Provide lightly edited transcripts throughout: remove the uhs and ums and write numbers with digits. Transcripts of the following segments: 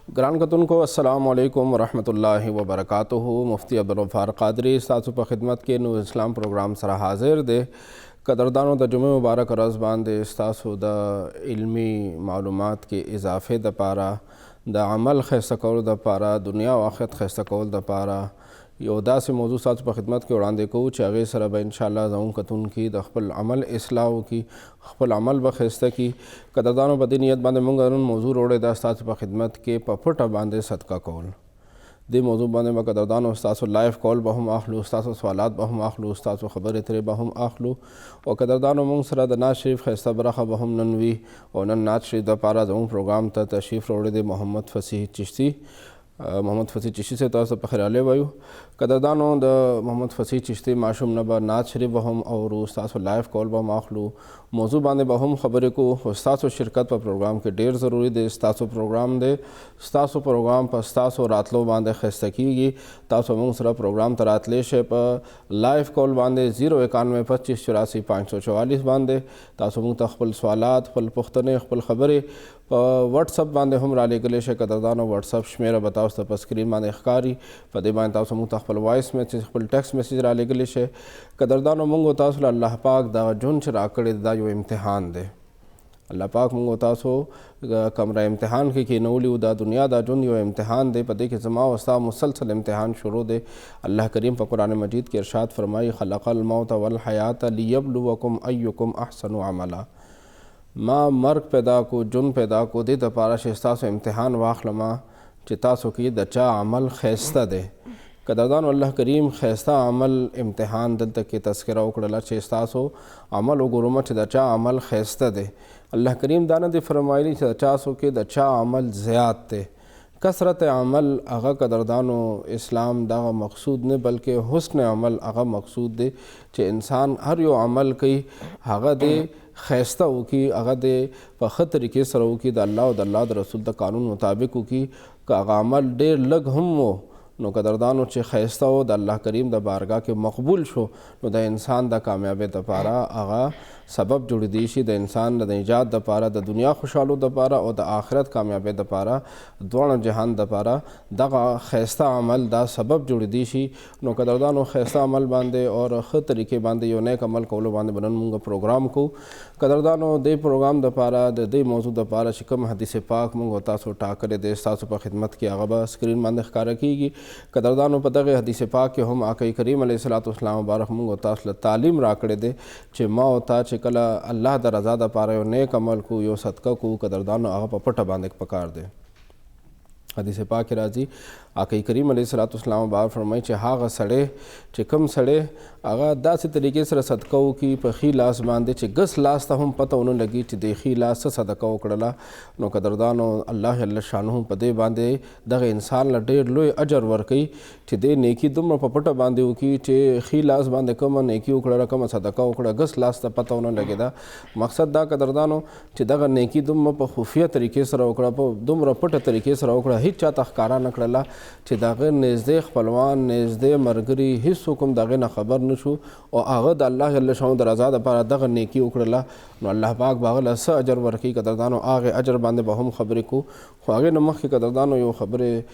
ग्रान कतुनको अस्सलाम वालेकुम वरहमतुल्लाहि वबरकातुहू। मुफ्ती अब्दुलगफ्फार क़ादरी सासु पर खिदमत के नूर इस्लाम प्रोग्राम सरा हाजिर दे। कदरदानों द जुमे मुबारक रज़ बांदे सासु द इल्मी मालूमात के इजाफ़े द पारा द अमल खैस्ता कौल द पारा दुनिया व आखिरत खैस्ता कौल द पारा यो दासे मौजू सासु पर खिदमत के वड़ांदे को चागे सर ब इंशाअल्लाह ज़ऊं कतुन की द खपल अमल इस्लाह की खपल अमल ब खैस्ता की कदरदानों बदी नियत बांधे मुंगरन मौजू रोड़े दा सासु पर खिदमत के पपटा बांधे सदका कौल दे मौजू बांधे में कदरदानों उस्तासु लाइव कॉल बहुम आखलू उस्तासु सवालात बहुम आखलू उस्तासु खबर इतरे बहुम आखलू और कदरदानों मुंग सरा द नाज शरीफ खैस्ता बरखा बहुम ननवी और नन नाज शरीफ द पारा ज़ऊं प्रोग्राम त तशरीफ़ रोड़े दे मोहम्मद फसीह चिश्ती मोहम्मद फसीह चिश्ती से तौर पर खिराले वायु कदरदानों द मोहम्मद फसीह चिश्ती माशूम नबा नाज शरीफ बहुम और उस्तासु लाइव कॉल बहुम आखलू मौजू बांधे बहुम खबर को उस्तासु शिरकत पर प्रोग्राम के ढेर ज़रूरी दे उस्तासु प्रोग्राम दे उस्तासु प्रोग्राम पर उस्तासु रातलो बांधे खैस्ता की तासु मुंग सरा प्रोग्राम तरातले शे पर लाइव कॉल बांधे 0912584 बांधे तासु मुंग तखपल सवालात खपल पुख्तने खपल खबरें व्हाट्सअप बांधे हम राले गले शे कदरदानों व्हाट्सअप मेरा बताओ तब स्क्रीन बांधे खकारी पदे बांधे तासु मुंग तखपल वॉइस मैसेज खपल टेक्स्ट मैसेज राले गले शे कदरदानों मुंग तासु अल्लाह पाक दा जुन चराकड़े दा यो इम्तिहान दे अल्लाह पाक मुंग तासु कमरा इम्तिहान के नौली उदा दुनिया दा जुन यो इम्तिहान दे पदे के जमा वस्ता मुसलसल इम्तिहान शुरू दे। अल्लाह करीम पर कुरान मजीद के इरशाद फरमाई खलक़ल मौत वल हयात लियब्लुवकुम अय्युकुम अहसनु अमला माँ मर्ग पैदा को जुन पैदा को दे द पारा शेस्तासु इम्तिहान वाखलमा चितासु की दचा अमल खैस्ता दे कदरदान अल्लाह करीम खैस्ता अमल इम्तिहान दल तक के तस्करा उकड़ला चेस्तासो अमल उगुरुमा दचा अमल खैस्ता दे अल्लाह करीम दाना दे फरमाइली दचासो के दचा अमल ज़ियात दे कसरत अमल आगा कदरदानो इस्लाम दागा मकसूद ने बल्कि हुस्न अमल आगा मकसूद दे चे इंसान हर यो अमल कई आगा दे खैस्ता हो की आगा दे पख तरीके सर हो की द अल्लाह द अल्लाह द रसूल द कानून मुताबिक हो की का आगा अमल डेर लग हम वो नो कदरदानो चे खैस्ता हो द अल्लाह करीम द बारगाह के मकबूल शो नो द इंसान द कामयाबी द पारा आगा सबब जुड़ दीशी द इंसान द निजात द पारा द दुनिया खुशहालो द पारा और द आखिरत कामयाबी द पारा दोनों जहान द पारा द खैस्ता अमल द सबब जुड़ दीशी नो कदरदानो खैस्ता अमल बांधे और ख़ तरीके बांधे यो नए अमल कौलो बांधे बनन मुंगा प्रोग्राम को कदरदानो दे प्रोग्राम द पारा दे मौजू द पारा शिकम हदीस पाक मुंग तासो टाकरे दे तासो पर खिदमत की आगबा स्क्रीन बांधे खारा की कदरदानों पतगे हदीस पाक के हम आकई करीम अलैहिस्सलातु मुबारक मुंग तासल तालीम राकड़े दे चे माँ होता चे कला अल्लाह द रज़ा द पारा यो नेक अमल को यो सदका को कदरदानों आगा पपटा बांधे पकार दे हदीस पाक राजी आकई करीम अलैहिस्सलातु बार फरमाई चे हागा सड़े चे कम सड़े आगा दासी तरीके से सदकाओ की पखी लास बांधे चे गस लास ता हम पता उन्होंने लगी चे देखी लास से सदका उकड़ला नो कदरदानो अल्लाह अल्लाह शानहु पदे बांधे दगे इंसान ला ढेर लोए अजर वर्कई चे दे नेकी दुम पपटा बांधे हो की चे खी लास बांधे कम नेकी उकड़ा कम सदका उकड़ा गस लास ता पता उन्होंने लगे दा मकसद दा कदरदानो चे दगा नेकी दुम प खुफिया तरीके से उकड़ा दुम रपट तरीके से उकड़ा हिच चाता खारा नकड़ला चे दागे नज़दे खपलवान नज़दे मरगरी हिस हुकुम दागे न खबर नशु और आगद अल्लाह अल्लाह शाह दराजा द पारा दग नेकी उकड़ला नो अल्लाह पाक बागल अस अजर वर्की कदरदानो आगे अजर बांधे बहुम खबरे को आगे नमक की कदरदानो यो खबरे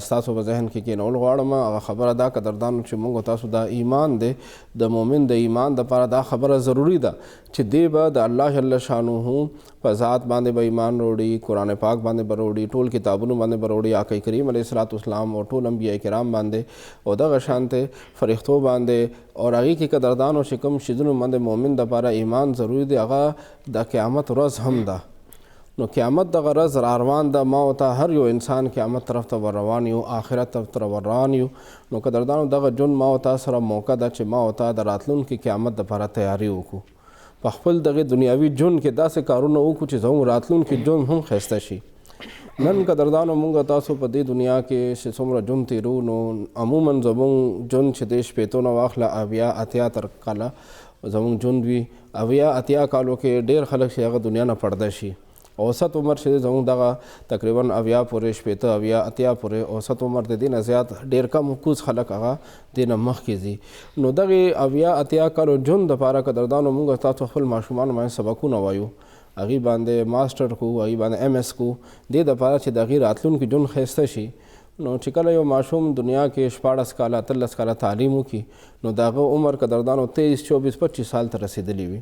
सासो बजहन की नौल गाड़मा आगा खबर अदा कदरदानो चे मुंगो तासु दा ईमान दे द मोमिन द ईमान द पारा दा खबर ज़रूरी दा चे दे बा द अल्लाह अल्लाह शानु हूँ फ़ात बांधे ब ईमान रोड़ी कुरान पाक बांधे बरोड़ी टोल किताबुन बांधे बरोड़ी आकई करीम अलैहिस्सलाम और टोल अंबिया किराम बांधे और द शांते फ़रिख्तो बांधे और आगे की कदरदान और शिकम शिजुन मंद मोमिन द पारा ईमान ज़रूरी दे आगा द क़यामत रोज़ हम दा नो क़यामत द गरज़ आरवान द माँ होता हर यो इंसान क़यामत तरफ तब रवान यू आखिरत तरफ रवान यू नो कदरदान दग जुन माँ होता सरा मौका द चे माँ होता द रातलुन की क़यामत द पारा तैयारी होकू पखपल दगे दुनियावी जुन के दा से कारून हो कुछ जाऊँ रातलुन की जुन हम खैस्ता शी नन कदरदानो मुंगा तासो पदी दुनिया के सिसुमरा जुन तेरू नो अमूमन जबुंग जुन छदेश पेतो न वाखला अविया अतिया तरकाला जबुंग जुन भी अविया अतिया कालो के डेर खलक से अगर दुनिया न पड़दाशी औसत उम्र से जऊँ दगा तकरीबन अविया पुरे पेतो अविया अतिया पुरे औसत उम्र दे दिन ज़्यादा डेर कम कुछ खलक आगा दिन मख की जी नो दगे अविया अतिया कालो जुन दपारा कदरदानो मुंगा तासो फुल माशुमान में सबकू नवायु هغې باندې ماسټر کو، هغې باندې MS کو، دې دپاره چې د هغې راتلونکي ژوند ښایسته شي. نو چې کله یو ماشوم دنیا کې 14 کاله 13 کاله تعلیم وکړي نو د هغه عمر قدردانو 23 24 25 سال ته رسېدلی وي.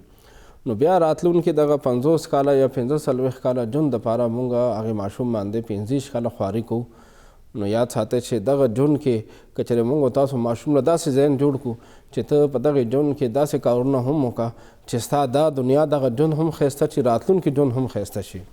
نو بیا راتلونکي دغه 50 کاله یا 45 کاله ژوند دپاره مونږ هغې ماشوم باندې 15 کاله خواري کوو. نو یاد ساتئ چې دغه ژوند کې که چېرې موږ تاسو ماشوم له داسې ذهن جوړ کړو چې ته په دغې ژوند کې داسې کارونه هم وکړه چې ستا دا دنیا دغه ژوند هم ښایسته شي، راتلونکي ژوند هم ښایسته شي.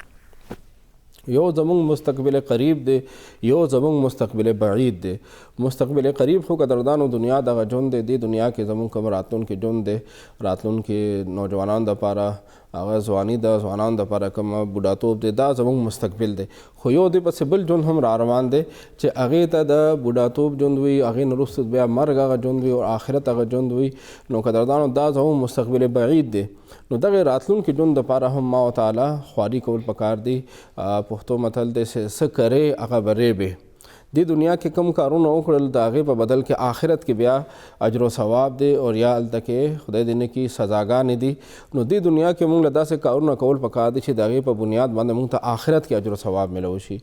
یو زمونږ مستقبل قریب دی، یو زمونږ مستقبل بعید دی. مستقبل قریب خو قدردانو دنیا دغه ژوند دی، دې دنیا کې زمونږ کوم راتلونکي ژوند دی، راتلونکي نوجوانانو دپاره هغه ځواني د ځوانانو دپاره کوم بوډاتوب دی، دا زمونږ مستقبل دی. خو یو دی پسې بل ژوند هم را روان دی چې هغې ته د بوډاتوب ژوند وي، هغې نه وروسته بیا مرګ هغه ژوند وي او آخرت هغه ژوند وي. نو قدردانو دا زمونږ مستقبل بعید دی. نو دغه راتلونکي ژوند دپاره هم ما تعالی خواري کول پکار دی. پښتو متل دی څه کرې هغه برې به. دې دنیا کې کوم کارونه وکړل د هغې په بدل کې آخرت کې بیا اجر و ثواب دی او یا هلته کې خدای دې نه کړي سزاګانې دي. نو دې دنیا کې موږ له داسې کارونه کول پکار دي چې د هغې په بنیاد باندې موږ ته آخرت کې اجر و ثواب میلو شي.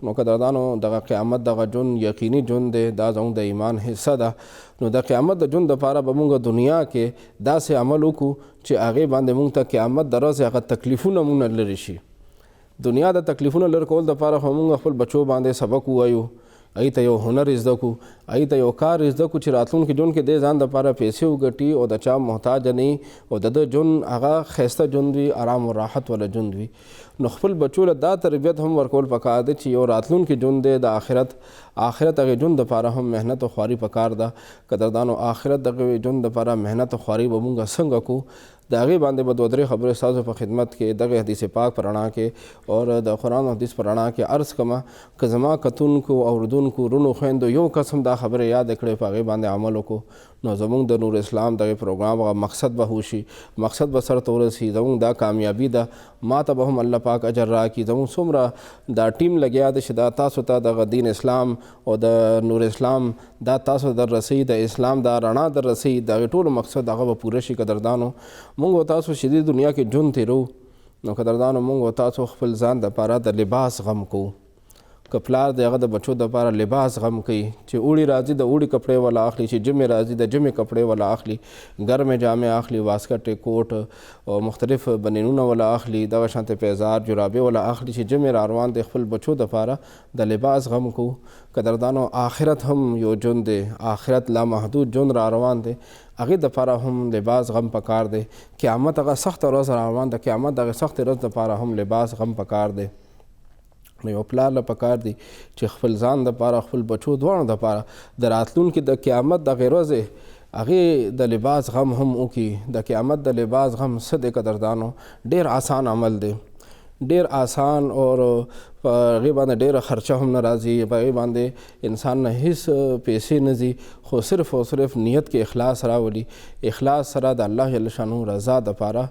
نو قدردانو دغه قیامت دغه ژوند یقیني ژوند دی، دا زموږ د ایمان حصه ده. نو د قیامت د ژوند دپاره به موږ دنیا کې داسې عمل وکړو چې هغې باندې موږ ته قیامت د ورځې هغه تکلیفونه موږ نه لرې شي. دنیا د تکلیفونو لرې کول دپاره خو موږ خپل بچو باندې سبق ووایو، هغې ته یو هنر زده کړو، هغې ته یو کار زده کړو چې راتلونکي ژوند کې دې ځان دپاره پیسې وګټي او د چا محتاج نه وي او د ده ژوند هغه ښایسته ژوند وي، آرام او راحت والا ژوند وي. نو خپل بچو له دا تربیت هم ورکول پکار دی چې یو راتلونکي ژوند دی د آخرت هغې ژوند دپاره هم محنت او خواري پکار ده. قدردانو آخرت دغه ژوند دپاره محنت او خواري به مونږ څنګه کوو، د هغې باندې به 2-3 خبرې ستاسو په خدمت کې دغه حدیث پاک په رڼا کې او د قرآن او حدیث په رڼا کې عرض کومه. که زما کتونکو اوریدونکو رونو خویندو یو کس هم دا خبرې یاد کړې په هغې باندې عمل وکړو نو زمونږ د نور اسلام دغه پروګرام هغه مقصد به وشي، مقصد به سرته ورسي. زمونږ دا کامیابي ده، ما ته به هم الله پاک اجر راکړي. زمونږ څومره دا ټیم لګیا دی چې دا تاسو ته دغه دین اسلام او د نور اسلام دا تاسو در رسي، د اسلام دا رڼا در رسي، دغه ټولو مقصد هغه به پوره شي. قدردانو موږ او تاسو چې دې دنیا کې ژوند تېرو نو قدردانو موږ او تاسو خپل ځان دپاره د لباس غم کوو. که پلار د هغه د بچو دپاره لباس غم کوي چې اوړي راځي د اوړي کپړې والا اخلي، چې ژمې راځي د ژمې کپړې والا اخلي، ګرمې جامې اخلي، واسکټې کوټ او مختلف بنینونه والا اخلي، دغه شانتې پیزار جرابې والا اخلي چې ژمې را روان دی. خپل بچو دپاره د لباس غم کوو. قدردانو آخرت هم یو ژوند دی، آخرت لامحدود ژوند را روان دی، هغې دپاره هم لباس غم پکار دی. قیامت هغه سخته ورځ را روان ده، قیامت دغه سختې ورځ دپاره هم لباس غم پکار دی. نو یو پلار له پکار دی چې خپل ځان دپاره خپل بچو دواړو دپاره د راتلونکي د قیامت دغې ورځې هغې د لباس غم هم وکړي. د قیامت د لباس غم څه دی قدردانو؟ ډېر آسان عمل دی، ډېر آسان اور په هغې باندې ډېره خرچه هم نه راځي، په هغې باندې انسان نه هېڅ پیسې نه ځي، خو صرف او صرف نیت کې اخلاص راولي. اخلاص سره د الله جل شانه رضا دپاره،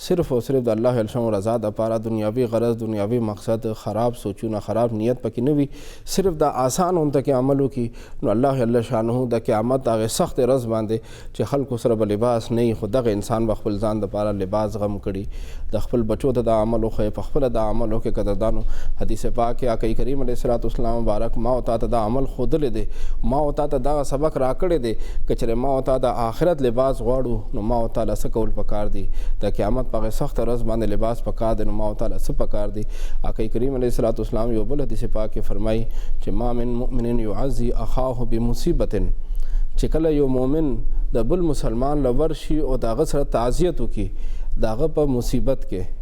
صرف او صرف د الله جل شانه رضا دپاره، دنیاوي غرض دنیاوي مقصد خراب سوچونه خراب نیت پکې نه وي، صرف د آسان غونته کې عمل وکړي نو الله جل شانه د قیامت هغې سختې ورځ باندې چې خلکو سره به لباس نه وي خو دغه انسان به خپل ځان دپاره لباس غم کړي. د خپل بچو ته دا عمل وښیي، په خپله دا عمل وکړي. قدردانو حدیث پاک کې آقا کریم علیه السلام مبارک ما او تا ته دا عمل ښودلی دی، ما او تا ته دغه سبق راکړی دی. که چېرې ما او تا د آخرت لباس غواړو نو ما او تا له څه کول پکار دي؟ د قیامت په هغې سخته ورځ باندې لباس پکار دی نو ما او تا له څه پکار دي؟ آقا کریم علیه السلام یو بل حدیث پاک کې فرمایي چې ما من مؤمن یعزي اخاه بمصیبت، چې کله یو مؤمن د بل مسلمان له ورشي او د هغه سره تعزیت وکړي، د هغه په مصیبت کې،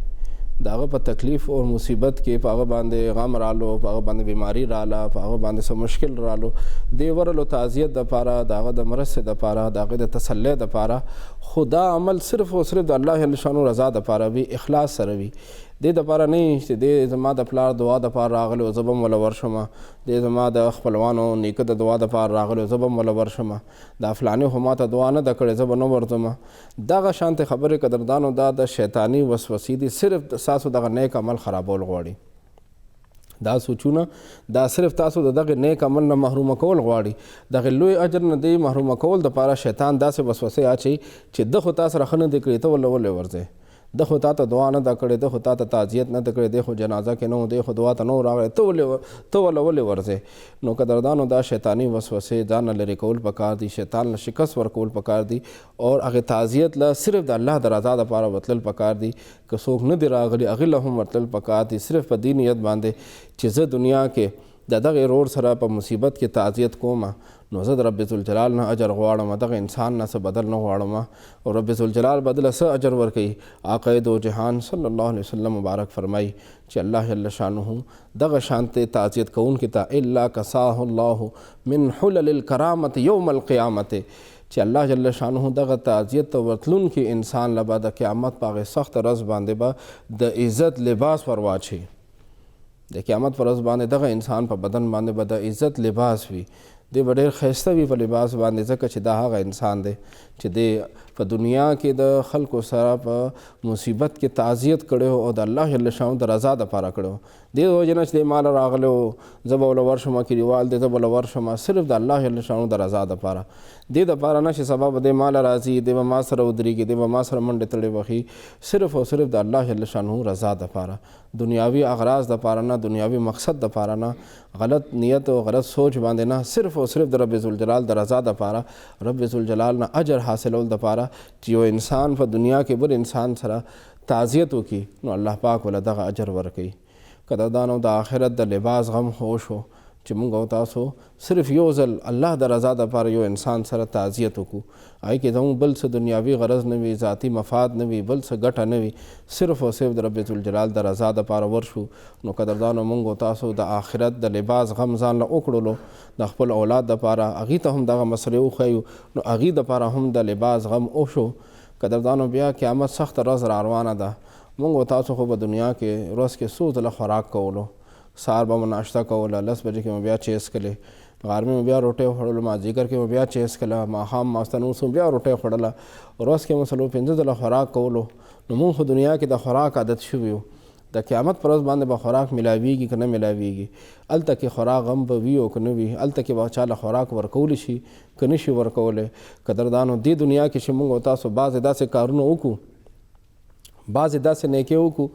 د هغه په تکلیف او مصیبت کې، په هغه باندې غم رالو، په هغه باندې بیماري راله، په هغه باندې څه مشکل رالو، دې ورلو تعزیت دپاره، د هغه د مرستې دپاره، د هغې د تسلی دپاره. خو دا عمل صرف او صرف د الله جل شانو رضا دپاره وي، اخلاص سره وي. دې دپاره نه وي چې دې زما د پلار دعا دپاره راغلی او زه به هم وله ورشمه، دې زما د خپلوانو نیکه د دعا دپاره راغلی او زه به هم وله ورشمه، دا فلاني خو ما ته دعا نه ده کړې زه به نه ورځمه. دغه شانتې خبرې قدردانو دا د شیطاني وسوسې دي، صرف ستاسو دغه نیک عمل خرابول غواړي. دا سوچونه دا صرف تاسو د دغه نیک عمل نه محرومه کول غواړي، دغه لوی اجر نه دی محرومه کول دپاره شیطان داسې وسوسې اچوي چې ده خو تا سره ښه نه دی کړی ته ولې ورځې، د خو تا ته دعا نه ده کړې، د خو تا ته تعزیت نه ده کړې، دی خو جنازه کې نه و، دی خو دعا ته نه و راغلی، ته ولې ورځې؟ نو قدردانو دا شیطاني وسوسې ځان نه لرې کول پکار دي، شیطان له شکست ورکول پکار دي، او هغې تعزیت له صرف د الله د رضا دپاره وتلل پکار دي. که څوک نه دي راغلي هغې له هم ورتلل پکار دي، صرف په دې نیت باندې چې زه دنیا کې د دغه ورور سره په مصیبت کې تعزیت کوم، نو زه د رب ذوالجلال نه اجر غواړم، دغه انسان نه څه بدل نه غواړم، او رب ذوالجلال بدله څه اجر ورکوي. آقا دو جهان صلی الله علیه وسلم مبارک فرمایي چې الله جل شانه دغه شانته تعزیت کوونکي ته الا کساه الله من حلل الکرامت یوم القیامت، چې الله جل شانه دغه تعزیت ته ورتلونکي انسان له به د قیامت په هغې سخته ورځ باندې به د عزت لباس ور واچوي. د قیامت پر ورځ باندې دغه انسان په بدن باندې به د عزت لباس وي، دی به ډېر ښایسته وي په لباس باندې، ځکه چې دا هغه انسان دی چې دی په دنیا کې د خلکو سره په مصیبت کې تعزیت کړی او د الله جل شانه د رضا دپاره کړی. دې وجې نه چې دی ماله راغلی و زه به له ورشم، کلیوال دی زه به له ورشم، صرف د الله جل شانه د رضا دپاره، دې دپاره نه چې سبا به دی ماله راځي، دی به ما سره ودرېږي، دی به ما سره منډې تړې وهي، صرف او صرف د الله جل شانه رضا دپاره، دنیاوي اغراض دپاره نه، دنیاوي مقصد دپاره نه، غلط نیت او غلط سوچ باندې نه، صرف او صرف د رب ذوالجلال د رضا دپاره، رب ذوالجلال نه اجر حاصلول دپاره چې یو انسان په دنیا کې بل انسان سره تعزیت وکړي نو الله پاک ول دغه اجر ورکوي. قدردانو د آخرت د لباس غم خوش و چې موږ او تاسو صرف یو ځل الله د رضا دپاره یو انسان سره تعزیت وکړو، هغې کې زموږ بل څه دنیاوي غرض نه وي، ذاتي مفاد نه وي، بل څه ګټه نه وي، صرف او صرف د رب ذوالجلال د رضا دپاره ورشو. نو قدردانو موږ او تاسو د آخرت د لباس غم ځان له وکړلو، د خپل اولاد دپاره هغې ته هم دغه مسلې وښیو، نو هغې دپاره هم د لباس غم وشو. قدردانو بیا قیامت سخته ورځ را روانه ده، موږ او تاسو خو په دنیا کې ورځ کې څو ځله خوراک کولو، سهار به مو ناشته کوله، 10 بجې کې مو بیا چیس کړې، غرمې مو بیا روټۍ خوړلو، مازدیګر کې مو بیا چیس کړله، ماښام ماسپښین اوس مو بیا روټۍ خوړله، ورځ کې مو 4-5 ځله خوراک کولو. نو موږ خو دنیا کې د خوراک عادت شوي یو، د قیامت پر ورځ باندې به خوراک میلاویږي که نه میلاویږي، هلته کې خوراک هم به وي او که نه وي، هلته کې به چا له خوراک ورکولی شي که نه شي ورکولی. قدردانو دې دنیا کې چې موږ او تاسو بعضې داسې کارونه وکړو، بعضې داسې نیکۍ وکړو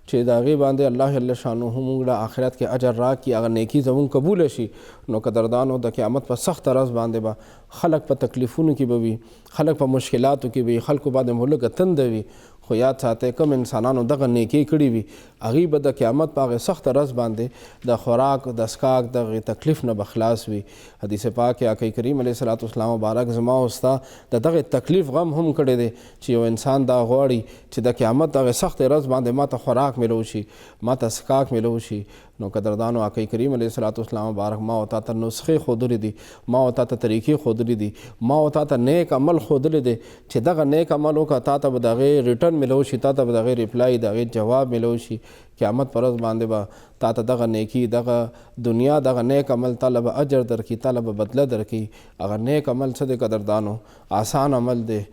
چې د هغې باندې الله جل شانه موږ له آخرت کې اجر راکړي، هغه نیکي زموږ قبوله شي، نو قدردانو د قیامت په سخته ورځ باندې به خلک په تکلیفونو کې به وي، خلک په مشکلاتو کې وي، خلکو باندې مو لږه تنده وي، خو یاد ساتئ کوم انسانانو دغه نیکۍ کړي وي هغې به د قیامت په هغې سخته ورځ باندې د خوراک د څښاک دغې تکلیف نه به خلاص وي. حدیث پاک کې آقا کریم علیه صلات والسلام مبارک زما او ستا د دغې تکلیف غم هم کړی دی چې یو انسان دا غواړي چې د قیامت دغې سختې ورځ باندې ما ته خوراک میلو شي، ما ته څښاک میلو شي. نو قدردانو آقا کریم علیه صلات والسلام مبارک ما او تا ته نسخې ښودلې دي، ما او تا ته طریقې ښودلې دي، ما او تا ته نیک عمل ښودلی دی چې دغه نیک عمل وکړه تا ته به د هغې ریټرن میلو شي، تا ته به د هغې ریپلای د هغې جواب میلو شي. قیامت پر ورځ باندې به تا ته دغه نیکي، دغه دنیا دغه نیک عمل تاله به اجر درکړي، تاله به بدله درکړي. هغه نیک عمل څه دی قدردانو؟ آسان عمل دی،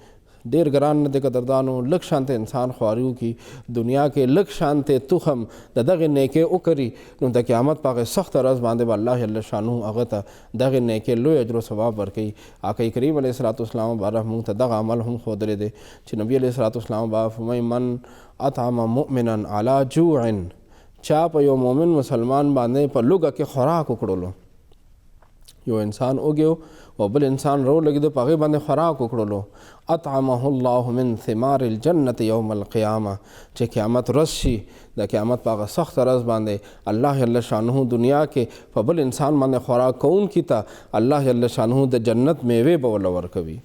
ډېر ګران نه دی قدردانو. لږ شانته انسان خواري وکړي دنیا کې، لږ شانته تخم د دغې نیکۍ وکړي، نو د قیامت په هغې سخته ورځ باندې به الله جل شانه هغه ته دغې نیکۍ لوی اجر و ثواب ورکوي. آقا کریم علیه صلات والسلام مبارک موږ ته دغه عمل هم ښودلی دی چې نبي علیه صلات والسلام مبارک فرمایي من اطعم مؤمنا علی جوع، چا په یو مؤمن مسلمان باندې په لوږه کې خوراک وکړلو، یو انسان وږی او بل انسان رو لګېده په هغې باندې خوراک وکړلو، اطعمه الله من ثمار الجنة یوم القیامه، چې قیامت ورځ شي د قیامت په هغه سخته ورځ باندې الله جل شانه دنیا کې په بل انسان باندې خوراک کوونکي ته الله جل شانه د جنت میوې به ورله ورکوي.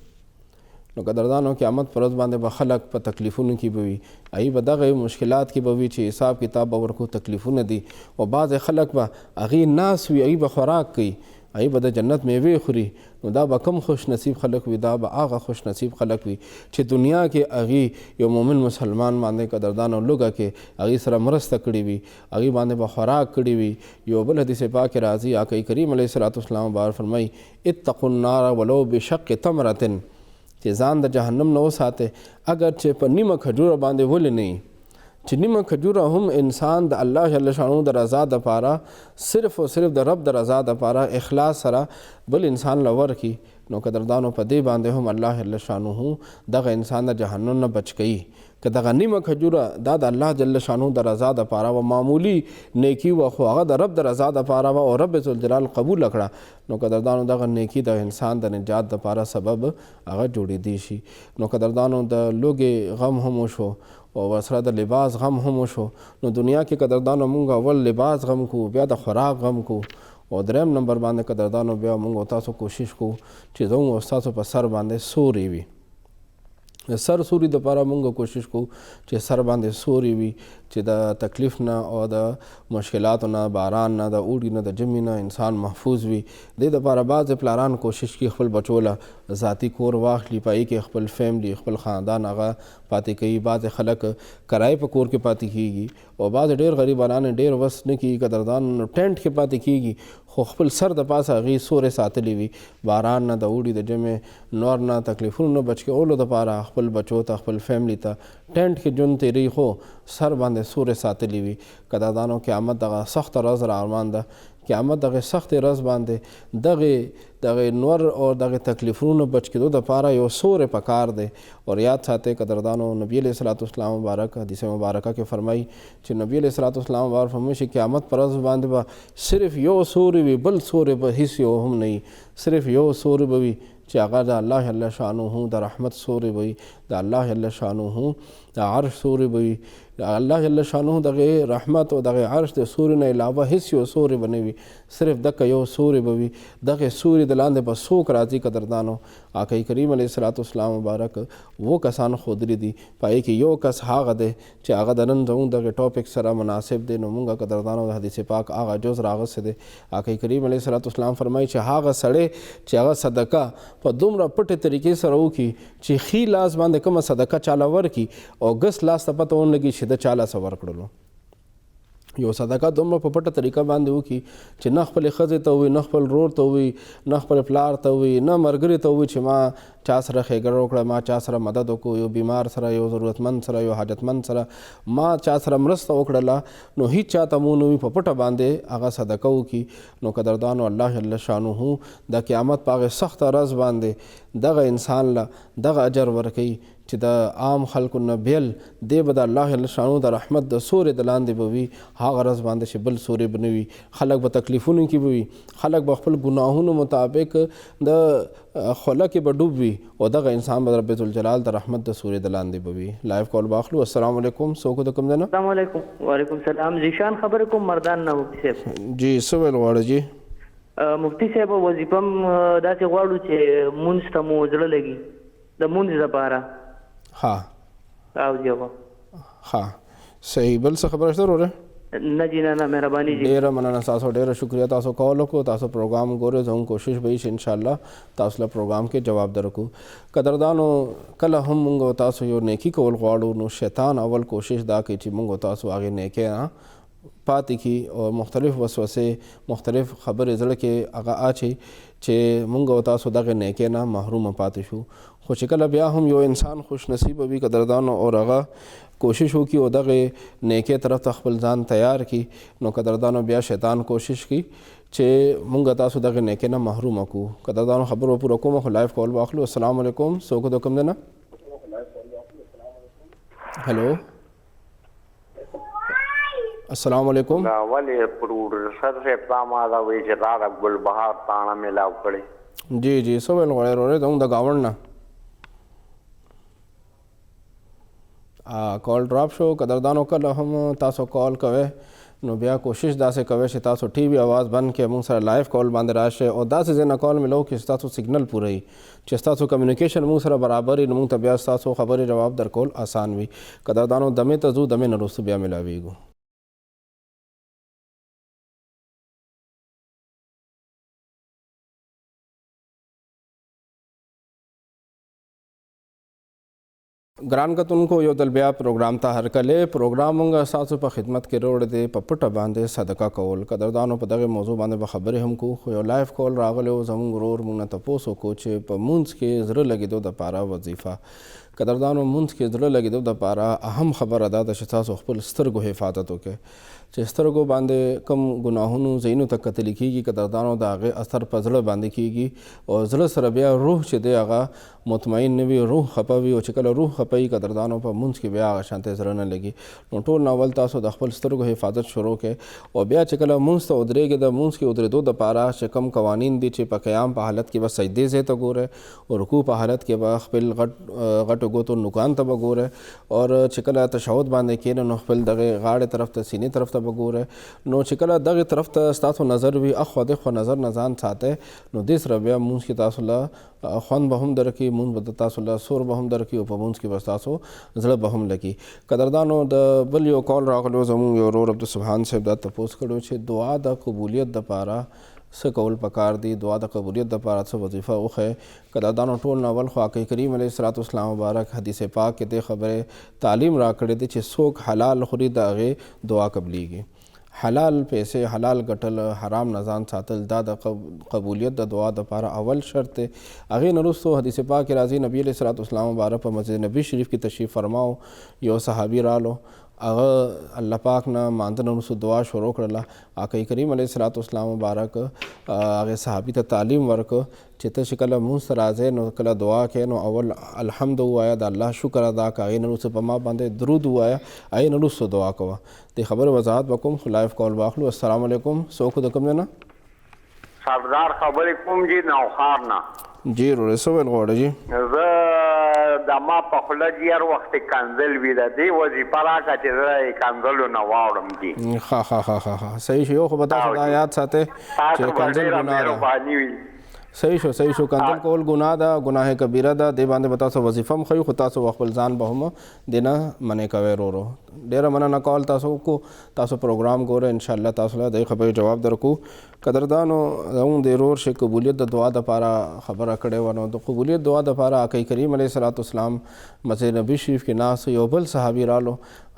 نو قدردانو قیامت پر ورځ باندې به خلک په تکلیفونو کې به وي، هغوی به دغه مشکلات کې به وي چې حساب کتاب به ورکو، تکلیفونه دي، او بعضې خلک به هغې ناست وي، هغوی به خوراک کوي، هغوی به د جنت میوې خوري. نو دا به کم خوش نصیب خلک وي؟ دا به هغه خوش نصیب خلک وي چې دنیا کې هغوی یو مؤمن مسلمان باندې قدردانو لوږه کې هغوی سره مرسته کړې وي، هغوی باندې به خوراک کړی وي. یو بل حدیث پاک کې راځي آقا کریم علیه صلات والسلام بار فرمایي اتقوا النار ولو بشق تمرة، چې ځان د جهنم نه وساتئ اگر چې په نیمه کھجوره باندې ولې نه وي، چې نیمه کجوره هم انسان د الله جل شانو د رضا دپاره صرف او صرف د رب د رضا دپاره اخلاص سره بل انسان لور کی نو قدردانو په دې باندې هم الله جل شانو دغه انسان د جهنم نه بچ کوي که دغه نیمه کجوره دا د الله جل شانو د رضا دپاره و معمولی نیکی و خو هغه د رب د رضا دپاره و او رب ذوالجلال قبول کړه نو قدردانو دغه نیکی د انسان د نجات دپاره سبب هغه جوړېدی شي نو قدردانو د لوږې غم هم وشو او ورسره د لباس غم هم وشو نو دنیا کې قدردانو مونږ اول لباس غم کو بیا د خوراک غم کو او دریم نمبر باندې قدردانو بیا مونږ تاسو کوشش کو چې زموږ تاسو په سر باندې سوري وي د سر سوري دپاره مونږ کوشش کو چې سر باندې سوري وي چې د تکلیف نه او د مشکلاتو نه باران نه د اوړي نه د ژمي نه انسان محفوظ وي دې دپاره بعضې پلاران کوشش کوي خپل بچو له ذاتي کور واخلي په هغې کې خپل فیملی خپل خاندان هغه پاتې کوي بعضې خلک کرایې په کور کې پاتې کیږي او بعضې ډېر غریبانان ډېر وس نه کیږي قدردان ټینټ کې پاتې کیږي خو خپل سر د پاسه هغې سورې ساتلی وي باران نه د اوړي د ژمي نور نه تکلیفونو نه بچ کولو دپاره خپل بچو ته خپل فیملی ته ټینټ کې ژوند تېروي خو سر باندې سورې ساتلی وي قدردانو قیامت دغه سخته ورځ را ارمان ده قیامت دغه سختې ورځ باندې دغه نور او دغه تکلیفونو بچ کېدو دپاره یو سورې پکار دی اور یاد ساتئ قدردانو نبی علیه صلات والسلام مبارک حدیث مبارکه کې فرمایي چې نبی علیه صلات والسلام مبارک فرمایي چې قیامت پر ورځ باندې به صرف یو سوري وي بل سوري به هیڅ یو هم نه وي صرف یو سوري به وي چې هغه د الله جل شانه د رحمت سوري به وي د الله جل شانه د عرش سوري به وي الله جل شانه دغه رحمت او دغه عرش د سوري نه علاوه هیڅ یو سوري به نه وي صرف دغه یو سوري به وي دغه سوري د لاندې به څوک راځي قدردانو آقا کریم علیه صلات والسلام مبارک وہ کسان ښودلي دي په هغې کې یو کس هغه دی چې هغه د نن زموږ دغه ټاپک سره مناسب دی نو مونږ قدردانو د حدیث پاک هغه جز راغستی دی آقا کریم علیه صلات والسلام فرمایي چې هغه سړی چې هغه صدقه په دومره پټې طریقې سره وکړي چې ښي لاس باندې کومه صدقه چاله ورکړي او ګس لاس ته پته ونه لګي چې د چا لاسه ورکړلو یو صدقه دومره په پټه طریقه باندې وکړي چې نه خپلې ښځې ته ووي نه خپل رور ته ووي نه خپل پلار ته ووي نه ملګري ته ووي چې ما چا سره ښېګړه وکړه ما چا سره مدد وکړو یو بیمار سره یو ضرورتمند سره یو حاجتمند سره ما چا سره مرسته وکړله نو هیڅ چا ته مو نه وي په پټه باندې هغه صدقه وکړي نو قدردانو الله جل شانه د قیامت په هغې سخته ورځ باندې دغه انسان له دغه اجر ورکوي چې د عام خلکو نه بیل دی به د الله جل شانو د رحمت د سورې د لاندې به وي هغه ورځ باندې چې بل سورې به نه وي خلک به تکلیفونو کې به وي خلک به خپل ګناهونو مطابق د خوله کې به ډوب وي او دغه انسان به رب ذوالجلال د رحمت د سورې د لاندې به وي لایف کال باخلو السلام علیکم څوک د کوم ځای نه السلام علیکم وعلیکم السلام ذیشان خبرې کوم مردان نه مفتي صاحب جی څه ویل غواړئ جی مفتي صاحب وظیفه م داسې غواړو چې مونځ ته مو زړه لګي د مونځ دپاره ها او جواب ها صحیح بل څه خبره شته وروره نه جی نه مهرباني جی ډېره مننه تاسو ډېره شکریه تاسو کال وکړو تاسو پروګرام ګورئ زموږ کوشش به وي چې انشاءالله تاسو له پروګرام کې جواب درکړو قدردانو کله هم موږ تاسو یو نیکي کول غواړو نو شیطان اول کوشش دا کوي چې موږ تاسو هغې نیکۍ نه پاتې کړي او مختلف وسوسې مختلف خبرې زړه کې هغه اچي چې موږ تاسو دغه نیکۍ نه محرومه پاتې شو خو چې کله بیا هم یو انسان خوش نصیبه وي قدردانو او هغه کوشش وکړي او دغه نیکۍ طرف ته خپل ځان تیار کړي نو قدردانو بیا شیطان کوشش کوي چې موږ تاسو دغه نیکۍ نه محرومه کړو قدردانو خبر به پوره کوم خو لایف کال واخلو السلام علیکم څوک د کوم دی نه هلو السلام علیکم ولې پروډوسر صاحب تا ما دا وایي چې دا د ګلبهار تاڼه میلاو کړې جی جی څه ویل غواړئ وروره زموږ د ګاونډ نه کال ډراپ شو قدردانو کله هم تاسو کال کوئ نو بیا کوشش داسې کوئ چې تاسو ټي وي آواز بند کړئ موږ سره لایف کال باندې راشئ او داسې ځای نه کال ملو چې ستاسو سګنل پوره وي چې ستاسو کمیونیکیشن موږ سره برابر وي نو موږ ته بیا ستاسو خبرې جواب درکول آسان وي قدردانو دمې ته ځو دمې نه وروسته بیا ملاویږو ګران کتونکو یو ځل بیا پروګرام ته هرکلی پروګرام موږ ستاسو په خدمت کې راوړی دی په پټه باندې صدقه کول قدردانو په دغه موضوع باندې به خبرې هم کوو خو یو لایف کال راغلی و زموږ ورور موږ نه تپوس وکړو چې په مونځ کې زړه لګېدو دپاره وظیفه قدردانو مونځ کې زړه لګېدو دپاره اهم خبره دا ده چې تاسو خپل سترګو حفاظت وکړئ چې سترګو باندې کم ګناهونو ځایونو ته کتلی کېږي قدردانو د هغې اثر په زړه باندې کېږي او زړه سره بیا روح چې دی هغه مطمئن نه وي روح خفه وي او چې کله روح خفه وي قدردانو په مونځ کې بیا هغه شانتی زړه نه لګي نو ټول اول تاسو د خپل سترګو حفاظت شروع کړئ او بیا چې کله مونځ ته ودرېږئ د مونځ کې ودرېدو دپاره چې کم قوانین دي چې په قیام په حالت کې به سجدې ځای ته ګورئ او رکوع په حالت کې به خپل غټو ګوتو نوکان ته به ګورئ او چې کله تشهد باندې کښېنئ نو خپل دغې غاړې طرف ته سینې طرف ته به ګورئ نو چې کله دغې طرف ته ستاسو نظر وي اخوا دېخوا نظر نه ځان ساتئ نو دې سره بیا مونځ کې تاسو له خوند به هم درکړي مونځ به تاسو له سور به هم درکړي او په مونځ کې به ستاسو زړه به هم لګي قدردانو د بل یو کال راغلو زموږ یو ورور عبدالسبحان صاحب دا تپوس کړی چې دعا د قبولیت دپاره څه کول پکار دي دعا د قبولیت دپاره څه وظیفه وښیئ قدردانو ټول نه اول خو آقا کریم علیه الصلاة والسلام مبارک حدیث پاک کې دې خبرې تعلیم راکړې دی چې څوک حلال خوري د هغې دعا قبلیږي حلال پیسې حلال ګټل حرام نه ځان ساتل دا د قبولیت د دعا دپاره اول شرط دی هغې نه وروستو حدیث پاک کې راځي نبي علیه الصلاة والسلام مبارک په مسجد نبي شریف کې تشریف فرماو یو صحابي رالو هغه الله پاک نه مانځه نه وروستو دعا شروع کړله آقا کریم علیه الصلاة والسلام مبارک هغې صحابي ته تعلیم ورکړه چې ته چې کله مونځ ته راځې نو کله دعا کوې نو اول الحمد ووایه د الله شکر ادا کړه هغې نه وروسته په ما باندې درود ووایه هغې نه وروسته دعا کوه دې خبرې وضاحت به کوم خو لایف کال واخلو السلام علیکم څوک د کوم ځای نه سردار خبرې کوم جی نوخار نه جی وروره څه ویل غواړئ جی زه د ما په خوله جي هر وخت کنځل وي د دې وظیفه راکړه چې زه یې کنځلو نه واوړم جي ښه صحیح شو یو خو به تاسو دا یاد ساتئ چې کنځل ګناه ده صحیح شو کنځل کول ګناه ده ګناه کبیره ده دې باندې به تاسو وظیفه هم ښیو خو تاسو خپل ځان به هم دې نه منې کوئ ورو ډېره مننه کال تاسو وکړو تاسو پروګرام ګوره انشاءالله تاسو له دې خبرې جواب درکو قدردانو زموږ د ورور چې قبولیت د دعا دپاره خبره کړې وه نو د قبولیت دعا دپاره آقا کریم علیه الصلاة والسلام مسجد نبي شریف کې ناست یو بل صحابي رالو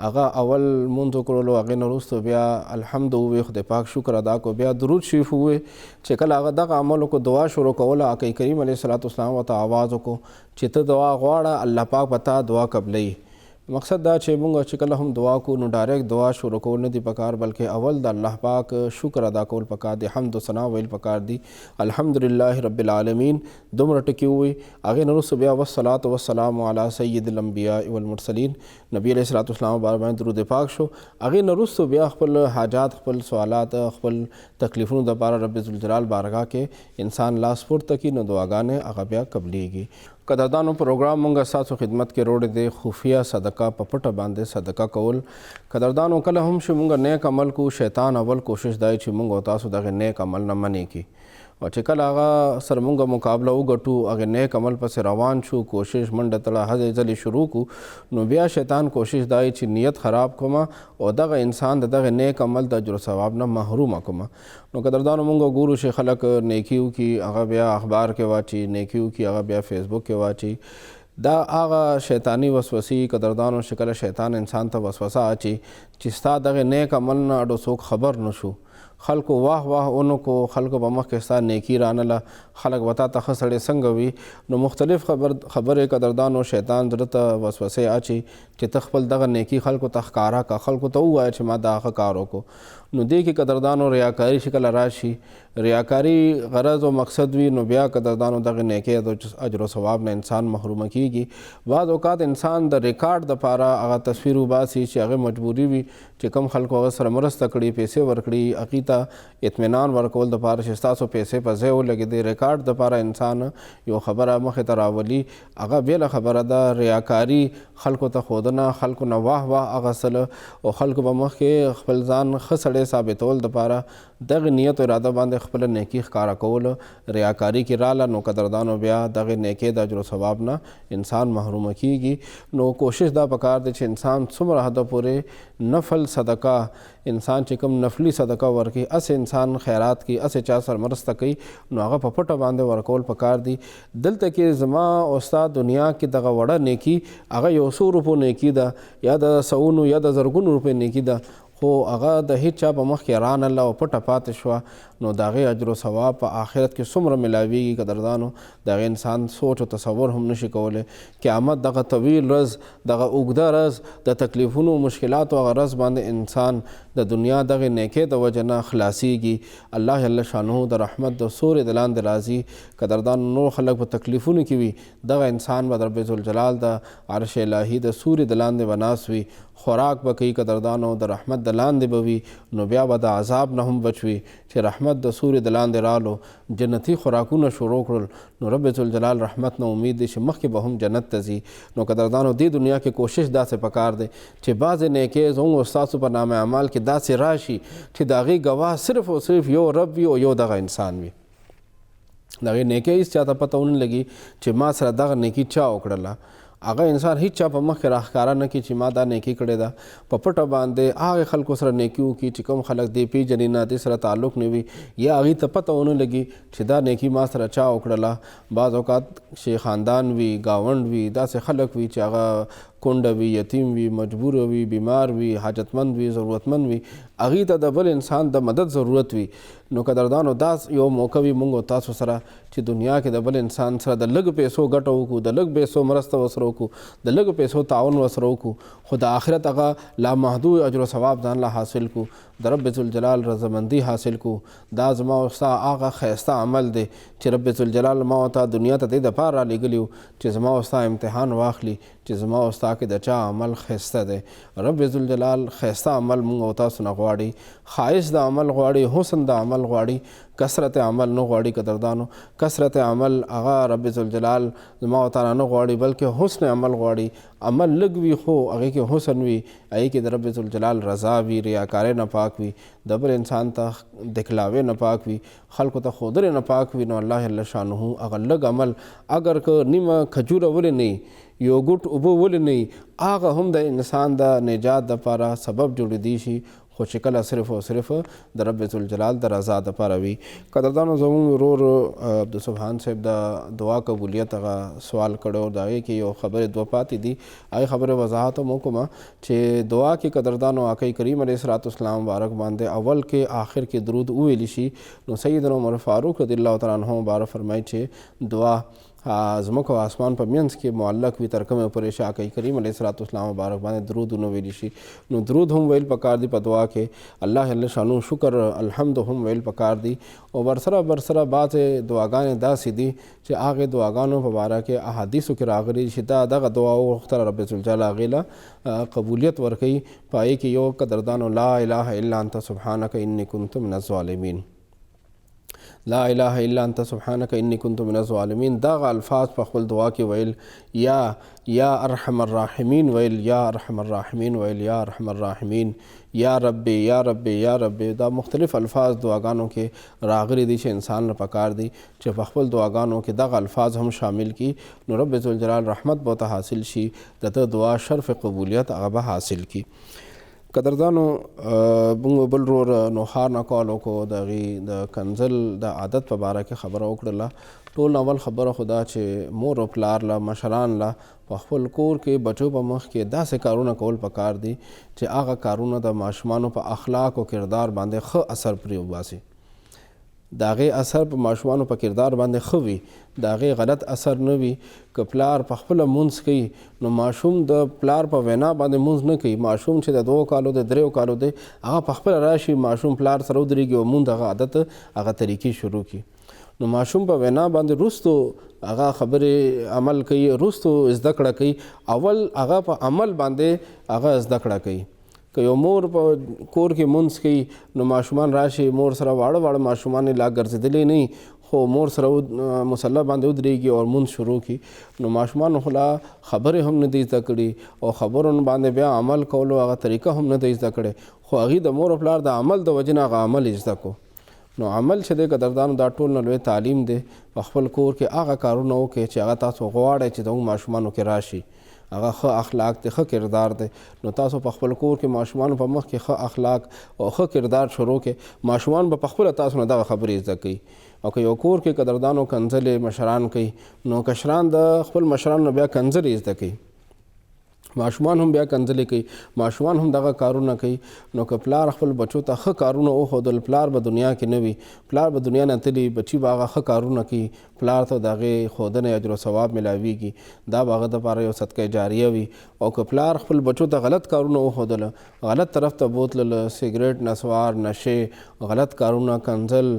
هغه اول مونځ وکړلو هغې نه وروستو بیا الحمد ووایي خدای پاک شکر ادا کو بیا درود شریف ووایي چې کله هغه دغه عمل وکړو دعا شروع کوله آقا کریم علیه الصلاة والسلام ورته آواز وکړو چې ته دعا غواړه الله پاک به تا دعا قبلوي مقصد دا چې مونږ چې کله هم دعا کو نو ډایرکټ دعا شروع کول نه دي پکار بلکې اول د الله پاک شکر ادا کول پکار دي حمد و ثنا ویل پکار دي الحمدلله رب العالمین دومره ټکي ووایي هغې نه وروسته بیا والصلاة والسلام علی سید الانبیاء والمرسلین نبی علیه الصلاة والسلام باندې درود پاک شو هغې نه وروستو بیا خپل حاجات خپل سوالات خپل تکلیفونو دپاره رب ذوالجلال بارګاه کې انسان لاس پورته کړي نو دعاګانې هغه بیا قبلیږي قدردانو پروګرام مونږ ستاسو خدمت کې روړی دی خفیه صدقه په پټه باندې صدقه کول قدردانو کله هم چې مونږ نیک عمل کو شیطان اول کوشش دی چې مونږ او تاسو دغه نیک عمل نه منې کړي او چې کله هغه سره مونږ مقابله وګټو هغه نیک عمل پسې روان شو کوشش منډه تړه هڅې ځلې شروع کو نو بیا شیطان کوشش دی چې نیت خراب کومه او دغه انسان د دغه نیک عمل د اجر و ثواب نه محرومه کومه نو قدردانو مونږ ګورو چې خلک نیکي وکړي هغه بیا اخبار کې واچي نیکي وکړي هغه بیا فیسبوک کې واچي دا هغه شیطانی وسوسې قدردانو چې کله شیطان انسان ته وسوسه اچي چې ستا دغه نیک عمل نه اډو څوک خبر نشو خلکو واه اونو کو خلکو په مخ کې ستا نیکي رانله خلک به تا ته ښه سړی څنګه وي نو مختلف خبرې قدردانو شیطان زړه ته وسوسې اچي چې ته خپل دغه نیکي خلکو ته ښکاره که خلکو ته ووایه چې ما دا ښه کار وکړو نو دې کې قدردانو ریاکاري شکل راشي ریاکاري غرض او مقصد وي نو بیا قدردانو دغه نیکۍ اجر و ثواب نه انسان محرومه کیږي بعض اوقات انسان د ریکارډ دپاره هغه تصویر وباسي چې هغه مجبوري وي چې کم خلکو هغه سره مرسته کړي پیسې ورکړي هغې ته اطمینان ورکول دپاره چې ستاسو پیسې په ځای ولګېدې ریکارډ دپاره انسان یو خبره مخې ته راولي هغه بېله خبره ده ریاکاري خلکو ته ښودنه خلکو نه واه اخیستل او خلکو په مخ کې خپل ځان ښه سړی ثابتول دپاره دغه نیت او اراده باندې خپله نیکي ښکاره کول ریاکاري کې راله نو قدردانو بیا دغه نیکۍ د اجر و ثواب نه انسان محرومه کیږي نو کوشش دا پکار دی چې انسان څومره حده پورې نفل صدقه انسان چې کوم نفلي صدقه ورکړي اسې انسان خیرات کوي اسې چا سره مرسته کوي نو هغه په پټه باندې ورکول پکار دي دلته کې زما او ستا دنیا کې دغه وړه نیکي هغه 100 روپو نیکي ده یا د 100 یا د زرګونو روپۍ نیکي ده خو هغه د هیڅ چا په مخ کې رانله او پټه پاتې شوه، نو د هغې اجر و ثواب په آخرت کې څومره میلاویږي قدردانو د هغې انسان سوچ او تصور هم نشي کولی. قیامت دغه طویل ورځ، دغه اوږده ورځ، د تکلیفونو او مشکلاتو هغه ورځ باندې انسان د دنیا دغې نیکۍ د وجې نه خلاصیږي. الله جل شانه د رحمت د سورې د لاندې راځي. قدردانو نور خلک په تکلیفونو کې وي، دغه انسان به د رب ذوالجلال د عرش الهي د سورې د لاندې به ناست وي، خوراک به کوي قدردانو، د رحمت د لاندې به وي، نو بیا به د عذاب نه هم بچ وي. چې رحمت د سورې د لاندې رالو، جنتي خوراکونه شروع کړل، نو رب ذوالجلال رحمت نه امید دی چې مخکې به هم جنت ته ځي. نو قدردانو دې دنیا کې کوشش داسې پکار دی چې بعضې نیکۍ زموږ او ستاسو په نامه اعمال کې داسې راشي چې د هغې ګواه صرف او صرف یو رب وي او یو دغه انسان وي. د هغې نیکۍ هېڅ چاته پته ونه لګي چې ما سره دغه نیکي چا وکړله. هغه انسان هیڅ چا په مخ کې راښکاره نه کړي چې ما دا نیکي کړې ده. په پټه باندې هغې خلکو سره نیکي وکړي چې کوم خلک دې پیژني نه، دې سره تعلق نه وي، یا هغې ته پته ونه لګي چې دا نیکي ما سره چا وکړله. بعض اوقات خاندان وي، ګاونډ وي، داسې خلک وي چې هغه کونډه وي، یتیم وي، مجبور وي، بیمار وي، حاجتمند وي، ضرورتمند وي، هغې ته د بل انسان د مدد ضرورت وي. نو قدردانو دا یو موقع وي موږ او تاسو سره چې دنیا کې د بل انسان سره د لږ پیسو ګټه وکړو، د لږ پیسو مرسته ورسره وکړو، د لږ پیسو تعاون ورسره وکړو، خو د آخرت هغه لامحدود اجر و ثواب ځان له حاصل کړو، د رب ذوالجلال رضامندي حاصل کړو. دا زما او ستا هغه ښایسته عمل دی چې رب ذوالجلال ما او تا دنیا ته دې دپاره رالیږلي وو چې زما او ستا امتحان واخلي چې زما او ستا کې د چا عمل ښایسته دی. رب ذوالجلال ښایسته عمل موږ او تاسو نه غواړي، ښایست د عمل غواړي، حسن د عمل غواړي، کثرت عمل نه غواړي. قدردانو کثرت عمل هغه رب ذوالجلال زما او تعالی نه غواړي، بلکې حسن عمل غواړي. عمل لږ وي خو هغې کې حسن وي، هغې کې د رب ذوالجلال رضا وي، ریاکارۍ نه پاک وي، د بل انسان ته دکلاوې نه پاک وي، خلکو ته ښودنې نه پاک وي. نو الله جل شانه هغه لږ عمل اگر که نیمه کجوره ولې نه یو ګوټ اوبه ولې نه هغه هم د انسان د نجات دپاره سبب جوړېدی شي، خو چې کله صرف او صرف د رب ذوالجلال د رضا دپاره وي. قدردانو زموږ ورور عبدالسبحان صاحب د دعا قبولیت هغه سوال کړی، د هغې کې یو خبرې دوه پاتې دي، هغې خبرې وضاحت هم وکړم چې دعا کې قدردانو آقای کریم علیه الصلاة والسلام مبارک باندې اول کې آخر کې درود وویلی شي. نو سیدنا عمر فاروق رضی الله تعالی عنه مبارک فرمایي چې دعا زموږ او اسمان په منځ کې معلق وي، تر کومه پورې چې آقای کریم علیه الصلاة والسلام مبارک باندې درود ونه ویلی شي. نو درود هم ویل پکار دی په دعا کې، الله جل شانو شکر الحمد هم ویل پکار دی. او برسره بعضې دعاګانې داسې دي چې هغې دعاګانو په باره کې احادیثو کې راغلي چې دا دغه دعا وغوښتله رب ذوالجلال هغې له قبولیت ورکوي. په هغې کې یو قدردانو لا اله الا انت سبحانک انی کنت من الظالمین، لا اله الا انت سبحانک انی کنت من الظالمین. دغه الفاظ په خپل دعا کې ویل، یا ارحم الراحمین ویل، یا ارحم الراحمین ویل، یا ارحم الراحمین، یا ربی یا ربی یا ربی. دا مختلف الفاظ دعاګانو کې راغلي دي چې انسان له پکار دي چې په خپل دعاګانو کې دغه الفاظ هم شامل کی، نو رب ذوالجلال رحمت به ورته حاصل شي، د ته دعا شرف قبولیت هغه به حاصل کی. قدردانو موږ بل ورور نوښار نه کال وکړو، د هغې د کنزل د عادت په باره کې خبره وکړله. ټول اول خبره خو دا چې مور او پلار له مشران له په خپل کور کې بچو په مخ کې داسې کارونه کول پکار دي چې هغه کارونه د ماشومانو په اخلاق او کردار باندې ښه اثر پرې وباسي، د هغې اثر په ماشومانو په کردار باندې ښه وي، د هغې غلط اثر نه وي. که پلار په خپله مونځ کوي نو ماشوم د پلار په وینا باندې مونځ نه کوي. ماشوم چې د 2 کالو د 3 کالو دی هغه په خپله راشي ماشوم پلار سره ودرېږي او مونځ هغه عادت هغه طریقې شروع کړي. نو ماشوم په وینا باندې وروستو هغه خبرې عمل کوي، وروستو زده کړه کوي، اول هغه په عمل باندې هغه زده کړه کوي. که یو مور په کور کې مونځ کوي نو ماشومان راشي مور سره واړه ماشومان لا ګرځېدلی نه خو مور سره مصلی باندې ودرېږي او مونځ شروع کړي، نو ماشومان خو لا خبرې هم نه دي زده کړي او خبرو باندې بیا عمل کولو هغه طریقه هم نه دی زده کړی، خو هغې د مور او پلار د عمل د وجې نه هغه عمل یې زده کړو. نو عمل چې دی قدردانو دا ټول نه لوی تعلیم دی. په خپل کور کې هغه کارونه وکړئ چې هغه تاسو غواړئ چې زموږ ماشومانو کې راشي، هغه ښه اخلاق دی، ښه کردار دی. نو تاسو په خپل کور کې ماشومانو په مخ کې ښه اخلاق او ښه کردار شروع کړئ، ماشومان به پخپله تاسو نه دغه خبرې زده کوي. او که یو کور کې قدردانو کنځلې مشران کوي نو کشران د خپل مشرانو نه بیا کنځلې زده کوي. ماشومان هم بیا کنځلې کوي، ماشومان هم دغه کارونه کوي. نو که پلار خپل بچو ته ښه کارونه وښودل، پلار به دنیا کې نه وي، پلار به دنیا نه تلي، بچي به هغه ښه کارونه کوي، پلار ته د هغې ښودنې اجر و ثواب میلاویږي، دا به هغه دپاره یو صدقه جاریه وي. او که پلار خپل بچو ته غلط کارونه وښودله، غلط طرف ته بوتلله، سګرټ، نسوار، نشې، غلط کارونه، کنځل،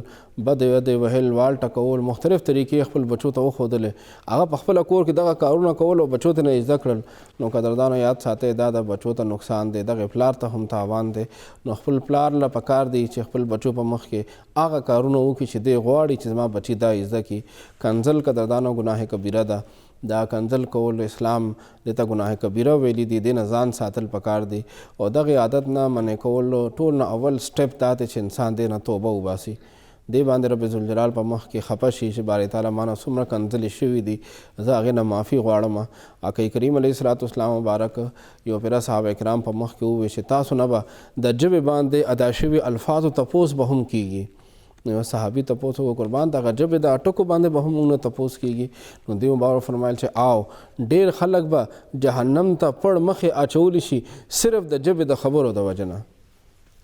بدې ودې وهل، وال ټکول، مختلف طریقې خپل بچو ته وښودلې، هغه په خپله کور کې دغه کارونه کول او بچو ته نه یې زده کړل، نو قدردانو یاد ساتئ دا د بچو ته نقصان دی، دغې پلار ته هم تاوان دی. نو خپل پلار له پکار دی چې خپل بچو په مخ کې هغه کارونه وکړي چې دی غواړي چې زما بچي دا یې زده کړي. کنځل قدردانو ګناه کبیره ده، دا کنځل کول اسلام دې ته ګناه کبیره ویلي دي، دې نه ځان ساتل پکار دی. او دغې عادت نه منع کول ټول نه اول سټپ دا دی چې انسان دې نه توبه وباسي، دې باندې رب ذوالجلال په مخ کې خفه شي چې باری تعالی مانه څومره کنځلې شوي دي، زه هغې نه معافي غواړم. اکۍ کریم علیه الصلاة والسلام مبارک یو پیره صحابه کرام په مخ کې وویل چې تاسو نه به د ژبې باندې ادا شوي الفاظو تپوس به هم کیږي. نو صحابي تپوس وکړو قربان دغه ژبې د ټکو باندې به هم موږ نه تپوس کیږي. نو دوی مبارک فرمایل چې آو ډېر خلک به جهنم ته پړ مخې اچولی شي صرف د ژبې د خبرو د وجه نه،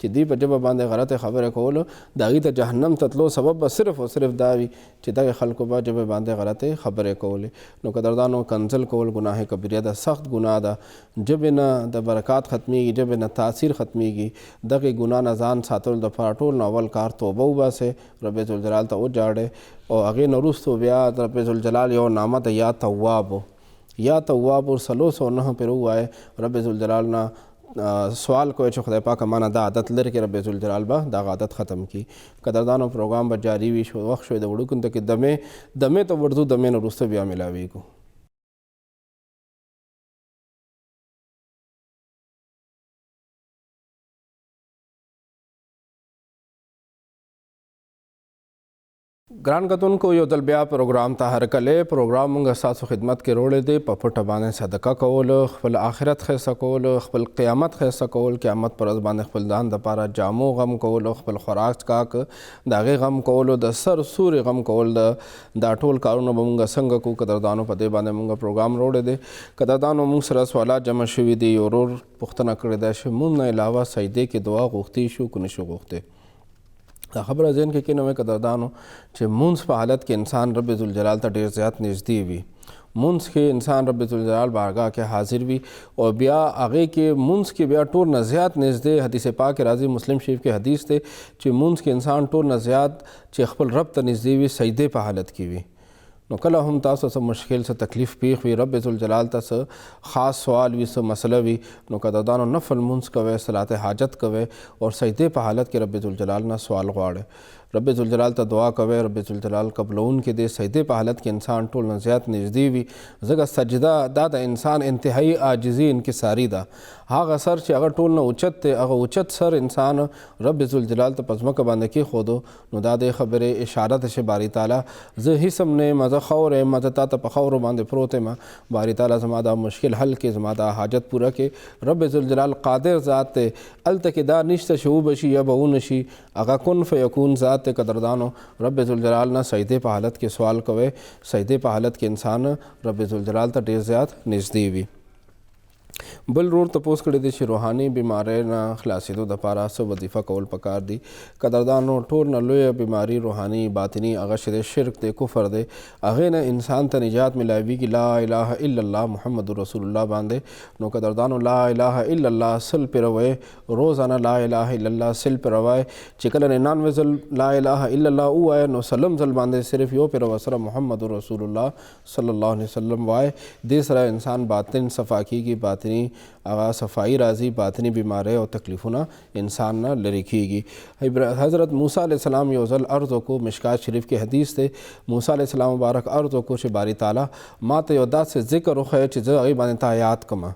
چې دوی په ژبه باندې غلطې خبرې کولو د هغوی ته جهنم ته تلو سبب به صرف او صرف دا وي چې دغې خلکو به ژبې باندې غلطې خبرې کولې. نو قدردانو کنځل کول ګناه کبیره ده، سخت ګناه ده، ژبې نه د برکات ختمیږي، ژبې نه تاثیر ختمیږي. دغې ګناه نه ځان ساتلو دپاره ټول نه اول کار توبه وباسئ، رب ذوالجلال ته وجاړئ، او هغې نه وروستو بیا رب ذوالجلال یو نامه ده یا تواب، یا تواب 309 پرې ووایئ، رب ذوالجلال نه سوال کوئ چې خدای پاکه مانه دا عادت لرې کړي، رب ذوالجلال به دغه عادت ختم کړي. قدردانو پروګرام به جاري وي، وخت شوی د وړوکو ته کې دمې ته ورځو، دمې نه وروسته بیا میلاویږو. ګران کتونکو یو ځل بیا پروګرام ته هرکلی. پروګرام موږ ستاسو خدمت کې روړی دی په پټه باندې صدقه کول، خپل آخرت ښایسته کول، خپل قیامت ښایسته کول، قیامت پر ورځ باندې خپل ځان دپاره جامو غم کول، خپل خوراک څښاک د هغې غم کولو، د سر سوري غم کول، دا ټول کارونه به موږ څنګه کوو قدردانو په دې باندې موږ پروګرام روړی دی. قدردانو موږ سره سوالات جمع شوي دي. یو ورور پوښتنه کړې ده چې مونږ نه علاوه سجدې کې دعا غوښتې شو که نشو غوښتې. دا خبره ذهن کې کینوي قدردانو چې مونځ په حالت کې انسان رب ذوالجلال ته ډېر زیات نږدې وي. مونځ کې انسان رب ذوالجلال بارگاہ کې حاضر وي او بیا هغې کې مونځ کې بیا ټول نه زیات نږدې حدیث پاک راځي، مسلم شریف کې حدیث دی چې مونځ کې انسان ټول نه زیات چې خپل رب ته نږدې وي سجدې په حالت کې وي. نو کله هم تاسو څه مشکل څه تکلیف پیښ وي، رب ذوالجلال ته څه خاص سوال وي، څه مسله وي، نو قدردانو نفل مونځ کوئ، صلات حاجت کوئ اور سجدې په حالت کې رب ذوالجلال نه سوال غواړئ، رب ذوالجلال ته دعا کوئ، رب ذوالجلال قبلونکی دی. سجدې په حالت کې انسان ټول نه زیات نږدې وي، ځکه سجده دا د انسان انتهایی عاجزي انکساري ده. هغه سر چې هغه ټول نه اوچت دی، هغه اوچت سر انسان رب ذوالجلال ته په ځمکه باندې کېښودو، نو دا د خبرې اشاره ده چې باری تعالی زه هیڅ هم نه یم، زه خور یم، زه تا ته په خاورو باندې پروت یم، باری تعالی زما دا مشکل حل کړي، زما دا حاجت پوره کړي. رب ذوالجلال قادر ذات دی، هلته کې دا نشته چې وبشي یا به ونشي، هغه کن فیکون ذات دی. قدردانو رب ذوالجلال نه سجدې په حالت کې سوال کوئ، سجدې په حالت کې انسان رب ذوالجلال ته ډېر زیات نږدې وي. بل رور تپوس کړی دی چې روحاني بیماری نه خلاصېدو دپاره څه وظیفه کول پکار دي. قدردانو ټول نه لویه بیماري روحاني باطني هغه چې دی شرک دی، کفر دی، هغې نه انسان ته نجات میلاویږي لا اله الا الله محمد رسول الله باندې. نو قدردانو لا اله الا الله سل پرې وایئ، روزانه لا اله الا الله سل پرې وایئ. چې کله 99 ځل لا اله الا الله ووایئ نو سلم ځل باندې صرف یو پرې ورسره محمد رسول الله صلی الله علیه وسلم وایئ. دې سره انسان باطن صفا کیږي، باطني هغه صفائی راځي، باطنی بیماری او تکلیفونه انسان نه لرې کیږي. حضرت موسی علیہ السلام یو ځل عرض وکړو، مشکات شریف کې حدیث دی، موسی علیہ السلام مبارک عرض وکړو چې باری تعالی ما ته یو داسې ذکر وښیه چې زه هغې باندې تا یاد کړمه.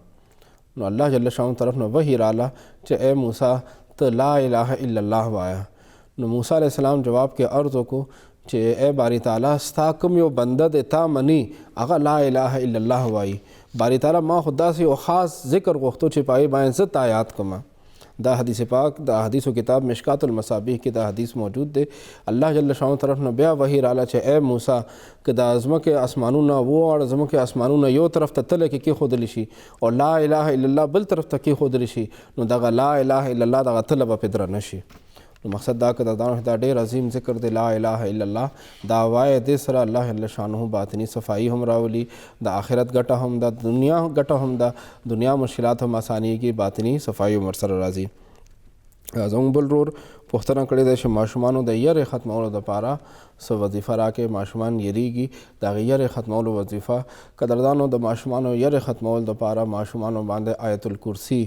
نو الله جل شانه طرف نه وحی راله چې ای موسی ته لا اله الا الله وایه. نو موسی علیہ السلام جواب کې عرض وکړو چې ای باری تعالی ستا کوم یو بنده دی تا مني هغه لا اله الا الله وایي، باری تعالی ما خو داسې یو خاص ذکر غوښتو چې په هغې باندې زه تا یاد کړمه. دا حدیث پاک دا حدیثو کتاب مشکات المصابیح کې دا حدیث موجود دی. الله جل شانو طرف نه بیا وحی رااله چې اے موسی که دا ځمکې اسمانونه وواړه ځمکې اسمانونه یو طرف ته تله کې کېښودلی شي او لا اله الا الله بل طرف ته کېښودلی شي نو دغه لا اله الا الله دغه تله به پې درنه شي. نو مقصد دا که دا ډېر عظیم ذکر دی لا اله الا الله. دا وایه دې سره الله جل شانه باطني صفایي هم راولي، د آخرت ګټه هم ده، دنیا ګټه هم ده، دنیا مشکلات هم اسانیږي، باطني صفایي هم ورسره راځي. زموږ بل ورور پوښتنه کړې ده چې ماشومانو د یرې ختمولو دپاره څه وظیفه راکړې. ماشومان یریږي، د هغې یرې ختمولو وظیفه قدردانو د ماشومانو یرې ختمولو دپاره ماشومانو باندې آیت الکرسي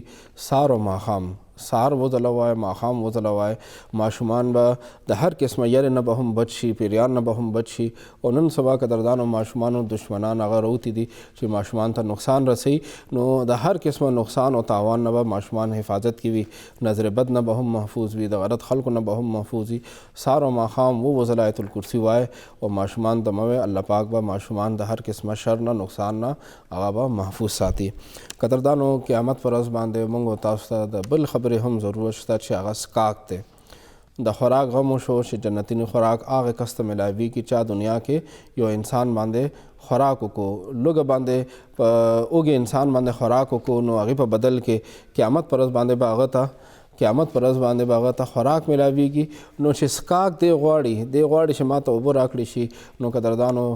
سار و ماښام سار وځلوای ماښام وځلوای. ماشومان به د هر قسمه یرې نه به هم بچ شي، پیریان نه به هم بچ شي. او نن سبا قدردانو ماشومانو دشمنان هغه روتي دي چې ماشومان ته نقصان رسوي، نو د هر قسمه نقصان او تاوان نه به ماشومان حفاظت کوي، نظر بد نه به هم محفوظ وي، د غلط خلکو نه به هم محفوظ وي. سار و ماښام وځله آیت الکرسي وای او ماشومان ته موی الله پاک به ماشومان د هر قسمه شر نه نقصان نه هغه به محفوظ ساتي. قدردانو قیامت پر ورځ باندې موږ تاسو ته د بل خبرې هم ضرورت شته چې هغه سکاک دی. د خوراک غم وشو چې جنتین خوراک هغه کس ته ملاویږي چې دنیا کې یو انسان باندې خوراک وکړو، لوږه باندې په اوږې انسان باندې خوراک وکړو، نو هغې په بدل کې قیامت پر ورځ باندې به هغه ته خوراک ملاویږي. نو چې سکاک دی غواړي چې ما ته اوبه راکړي شي، نو قدردانو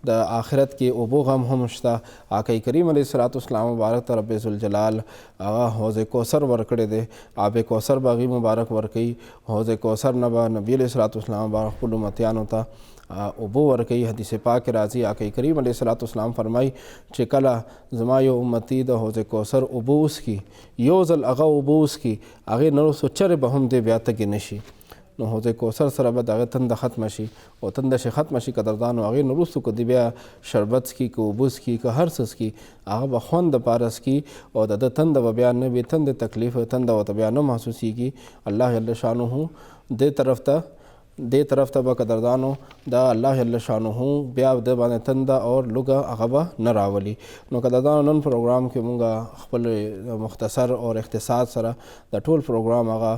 د آخرت کې اوبو غم هم شته. آقا کریم علیه الصلاۃ والسلام مبارک ته رب ذوالجلال هغه حوض کوثر ورکړی دی، آب کوثر به هغې مبارک ورکوي. حوض کوثر نه به نبي علیه الصلاۃ والسلام مبارک خپلو امتیانو ته اوبو ورکوي. حدیث پاک راځي آقا کریم علیه الصلاۃ والسلام فرمایي چې کله زما یو امتی د حوض کوثر اوبه وڅښي، یو ځل هغه اوبه وڅښي، هغې نه وروستو چرې به هم دی بیا تږی نه شي. نو حوض کوثر سره به د هغې تنده ختمه شي او تنده چې ختمه شي قدردانو هغې نه وروستو که دی بیا شربت څکي که اوبه څکي که هر څه څکي هغه به خوند دپاره څکي او د ده تنده به بیا نه وي، تنده تکلیف تنده ورته بیا نه محسوسیږي. الله جل شانه دې طرف ته به قدردانو دا الله جل شانه بیا د باندې تنده او لوږه هغه به نه راولي. نو قدردانو نن پروګرام کې مونږ خپل مختصر او اختصار سره د ټول پروګرام هغه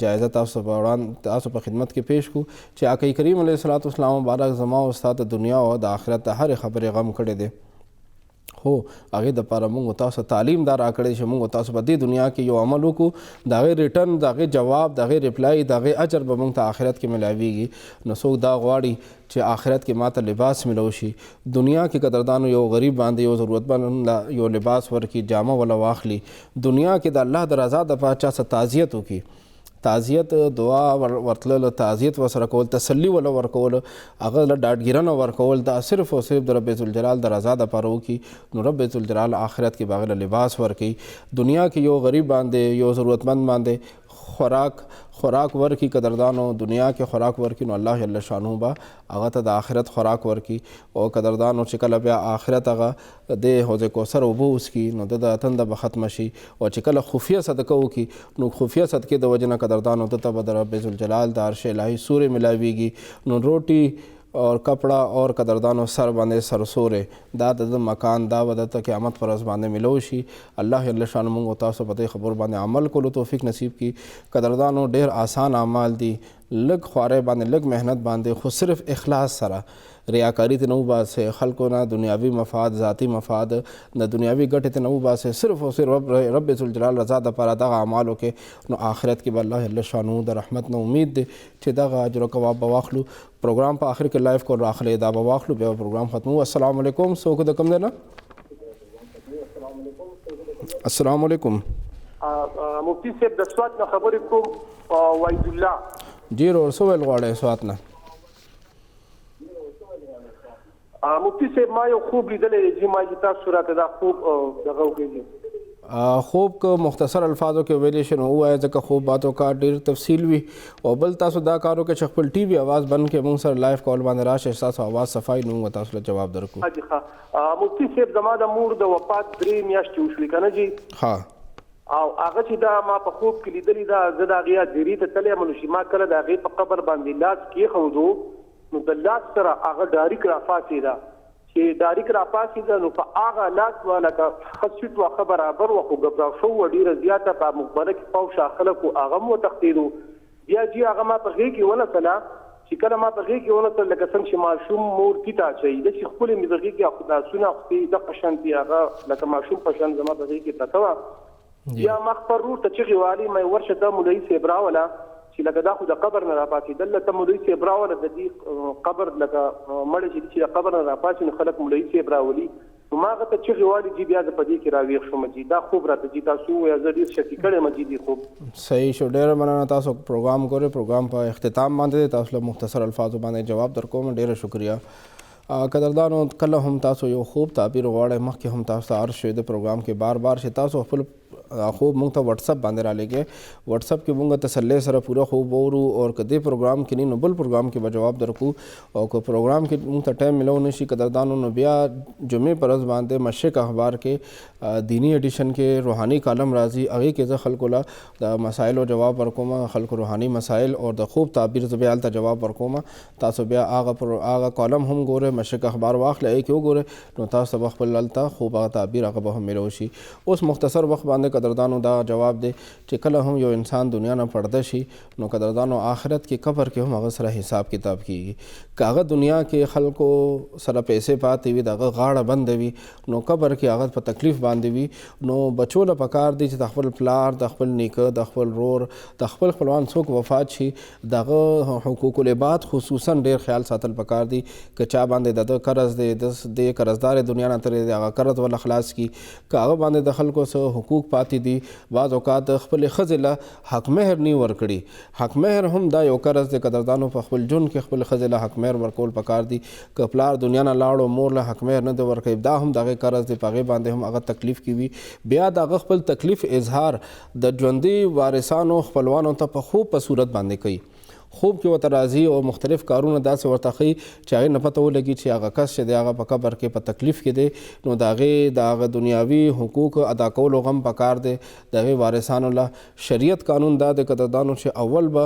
جایزه تاسو په خدمت کې پیش کو چې آقا کریم علیه الصلاۃ والسلام مبارک زما او ستا د دنیا او د آخرت د هرې خبرې غم کړی دی، خو هغې دپاره موږ تاسو تعلیم دا راکړی چې موږ تاسو په دې دنیا کې یو عمل وکړو، د هغې ریټرن، د هغې جواب، د هغې ریپلای، د هغې اجر به موږ ته آخرت کې ملاویږي. نو څوک دا غواړي چې آخرت کې ماته لباس ملو شي، دنیا کې قدردانو یو غریب باندې یو ضرورتمند یو لباس ورکړي، جامه ولا واخلي، دنیا کې د الله د رضا دپاره چا څه تعزیت وکړي، تعزیت دعا ورتلل، تعزیت ورسره کول، تسلی ولا ورکول، هغه له ډاډګیرنه ورکول، دا صرف او صرف د رب ذوالجلال د رضا دپاره وکړي. نو رب ذوالجلال آخرت کې به هغه له لباس ورکوي. دنیا کې یو غریب باندې یو ضرورتمند باندې خوراک ورکي قدردانو، دنیا کې خوراک ورکي، نو الله جل شانه به هغه ته د آخرت خوراک ورکي. او قدردانو چې کله بیا آخرت هغه د حوض کوثر اوبه وڅکي نو د تنده به ختمه شي. او چې کله خفیه صدقه وکړي نو خفیه صدقې د وجې نه قدردانو دته به د رب ذوالجلال د عرش الهي سورې ملاویږي. نو روټي اور کپڑا اور قدردانو سر باندې سرسورې دا د مکان دا به د قیامت پر ورځ باندې ملو شي. الله جل شانه موږ تاسو په دې خبرو باندې عمل کولو توفیق نصیب کړي. قدردانو ډېر آسان اعمال دي، لږ خوارۍ باندې لږ محنت باندې، خو صرف اخلاص سره، ریاکاری ته نه وباسئ، خلکو نه دنیاوي مفاد، ذاتي مفاد، د دنیاوي ګټې ته نه وباسئ، صرف او صرف رب ذوالجلال رضا دپاره دغه اعمال وکړئ. نو آخرت کې به الله جل شانه د رحمت نه امید دی چې دغه اجر او ثواب به واخلو. پروګرام په آخر کې لایف کول راخلی دا به واخلو، بیا به پروګرام ختمو. السلام علیکم. څوک د کوم دی نه؟ السلام علیکم. مفتی صاحب د سوات نه خبرې کوم، وحید الله. جی ورور څه ویل غواړئ سوات نه؟ مفتی صاحب ما یو خوب لیدلی چې ما چې تاسو راته دا خوب دغه وکړي. خوب که مختصر الفاظو کې ویلی شي نو ووایه، ځکه خوب باتو کا ډېر تفصیل وي. او بل تاسو دا کار وکړئ چې خپل ټي وي اواز بند کړئ، موږ سره لایف کول باندې راشئ، ستاسو اواز صفایي نو موږ تاسو له جواب درکړو. مفتی صاحب زما د مور د وفات 3 میاشتې وشوې که نه جي؟ ها. او هغه چې دا ما په خوب کې لیدلي دا زه د هغې دیرې ته تللی یم، نو چې ما کله د هغې په قبر باندې لاس کېښودو نو د لاس سره هغه ډاریک راپاڅېده چې داریک راپاسېده نو په هغه لاس لکه ښه سیټ وه ښه برابر وه خو ګبراو شو وه ډېره زیاته په مقبره کې پوشه خلکو هغه هم وتښتېدو. بیا جي هغه ما په غېږ کې ونڅله چې کله ما په غېږ کې ونڅل لکه څنګه چې ماشوم مور تیته اچوي داسې خپلې مې د غېږ کې لاسونه خپې دغه شانتې هغه لکه ماشوم په شان زما په غېږ کې پرته وه. بیا ما خپل ورور ته چغې والې ما ورشه دا مولوي صاحب راوله چې لکه دا خو د قبر نه راپاڅېدل ته مولوي صاحب راوله د دې قبر لکه مړی چې د قبر نه راپاڅي نو خلک مولوي صاحب راولي نو ما هغه ته چغې والې جي بیا زه په دې کې راویښ شوم جي دا خوب راته جي تاسو ووایه زه ډېر شکي کړی یم جي دې خوب. صحیح شو، ډېره مننه. تاسو پروګرام ګورئ، پروګرام په اختتام باندې تاسو له مختصر الفاظو باندې جواب درکوم. ډېره شکریه. قدردانو کله هم تاسو یو خوب تعبیر غواړئ مخکې هم تاسو ته عرض شوی د پروګرام کې بار بار چې تاسو خپل خوب مونږ ته واتسپ باندې را لګئ. واتسپ کې مونږ تسلی سره پوره خوب وورو او که دې پروګرام کې نه نو بل پروګرام کې به جواب درکو او که پروګرام کې مونږ ته ټایم ملو نشي قدردانو نو بیا جمعې پر ورځ باندې مشرق اخبار کې دینی ایډیشن کې روحاني کالم راځي هغې کې زه خلکو له د مسایلو جواب ورکوم، خلکو روحاني مسایل او د خوب تعبیر زه بیا هلته جواب ورکوم. تاسو بیا هغه کالم هم ګورئ، مشرق اخبار واخلئ هغې کې وګورئ نو تاسو به خپل هلته خوب هغه تعبیر هغه به هم ملو شي. اوس مختصر وخت باندې قدردانو دا جواب دی چې کله هم یو انسان دنیا نه پرده شي نو قدردانو آخرت کې قبر کې هم هغه سره حساب کتاب کیږي. که هغه دنیا کې خلکو سره پیسې پاتې وي د هغه غاړه بنده وي نو قبر کې هغه په تکلیف باندې وي نو بچو له پکار دی چې د خپل پلار، د خپل نیکه، د خپل رور، د خپل خپلوان څوک وفات شي دغه حقوق العباد خصوصا ډېر خیال ساتل پکار دی. که چا باندې د قرض دی د قرضدار دنیا نه ترې هغه قرض ول خلاص کی، که هغه باندې د خلکو څه حقوق پاتې دي بعض اوقات خپل ښځې له حق مهر نه ورکړي. حق مهر هم دا یو قرض دی قدردانو په خپل ژوند کې خپل ښځې له حق مهر ورکول پکار دي. که پلار دنیا نه لاړو مور له حق مهر نه دی ورکوي دا هم دغه قرض دی، په هغې باندې هم هغه تکلیف کې وي. بیا د هغه خپل تکلیف اظهار د ژوندي وارثانو خپلوانو ته په خوب په صورت باندې کوي. خوب کې ورته راځي او مختلف کارونه داسې ورته ښیي چې هغې نه پته ولګي چې هغه کس چې دی هغه په قبر کې په تکلیف کې دی نو د هغې د هغه دنیاوي حقوق ادا کولو غم پکار دی. د هغې وارثانو له شریعت قانون دا دی قدردانو چې اول به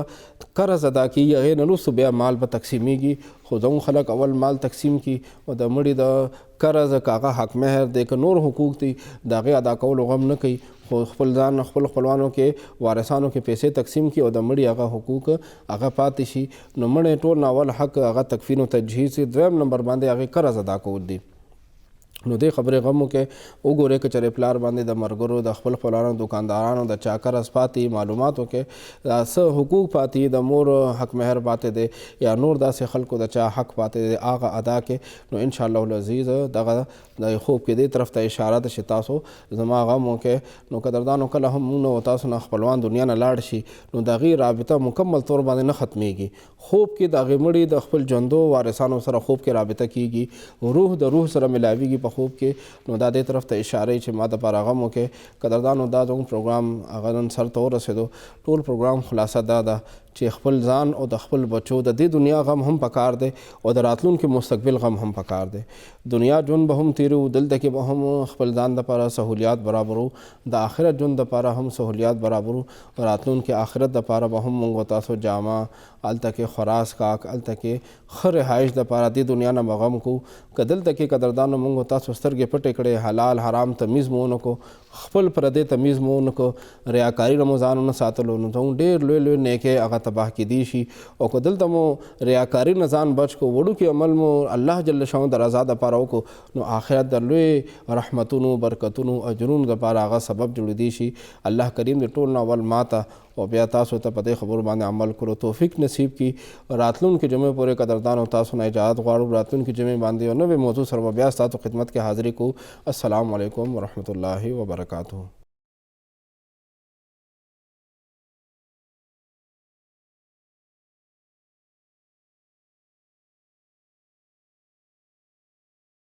قرض ادا کیږي هغې نه وروسته بیا مال به تقسیمیږي. خو زموږ خلک اول مال تقسیم کی او د مړي د قرض که هغه حق مهر دی که نور حقوق دي د هغې ادا کولو غم نه کوي خو خپل ځان خپل خپلوانو کې وارثانو کې پیسې تقسیم کی او د مړي هغه حقوق هغه پاتې شي نو مړی ټول نه اول حق هغه تکفین و تجهیز دویم نمبر باندې هغې قرض ادا کول دي. نو دې خبرې غمو کې وګورئ که چېرې پلار باندې د ملګرو د خپل خپلوانو دکاندارانو د چا قرض پاتې معلوماتو کې څه حقوق پاتې د مور حق مهر پاتې دی یا نور داسې خلکو د چا حق پاتې دی هغه ادا کې نو انشاءالله العزیز دغه د خوب کې دې طرف ته اشاره ده چې تاسو زما غم وکړئ. نو قدردانو کله هم مونږ او تاسو نه خپلوان دنیا نه لاړ شي نو د هغې رابطه مکمل طور باندې نه ختمیږي. خوب کې د هغې مړي د خپل ژوندو وارثانو سره خوب کې رابطه کیږي، روح د روح سره ملاویږي په خوب کې. نو دا دې طرف ته اشاره چې ما دپاره غم وکړئ. قدردانو دا زموږ پروګرام هغه نن سر ته ورسېدو. ټول پروګرام خلاصه دا ده چې خپل ځان او د خپل بچو د دې دنیا غم هم پکار دی او د راتلونکي مستقبل غم هم پکار دی. دنیا ژوند به هم تیرو دلته کې به هم خپل ځان دپاره سهولیات برابرو، د آخرت ژوند دپاره هم سهولیات برابرو، راتلونکي آخرت دپاره به هم مونږ تاسو جامه هلته کې خوراک کاک هلته کې ښه رهایش دپاره دې دنیا نه به غم کوو. که دلته کې قدردانو مونږ تاسو سترګې پټې کړې حلال حرام تمیز مو ونه کړو، خپل پردې تمیز مو ونه کړو، ریاکاري نه مو ځان ونه ساتلو نو زموږ ډېر لوی لوی نیکۍ هغه تباه کیدی شي. او که دلته مو ریاکاري نه ځان بچ کو وړوکي عمل مو الله جل شانه د رضا دپاره وکړو نو آخرت د لوی رحمتونو برکتونو اجرونو دپاره هغه سبب جوړېدی شي. الله کریم دې ټول نه اول ماته او بیا تاسو ته په دې خبرو باندې عمل کړو توفیق نصیب کی. راتلونکي جمعې پورې قدردانو تاسو نه اجازت غواړو. راتلونکي جمعې باندې یو نوې موضوع سره بیا ستاسو خدمت کې حاضري کوو. السلام علیکم ورحمة الله وبرکاته.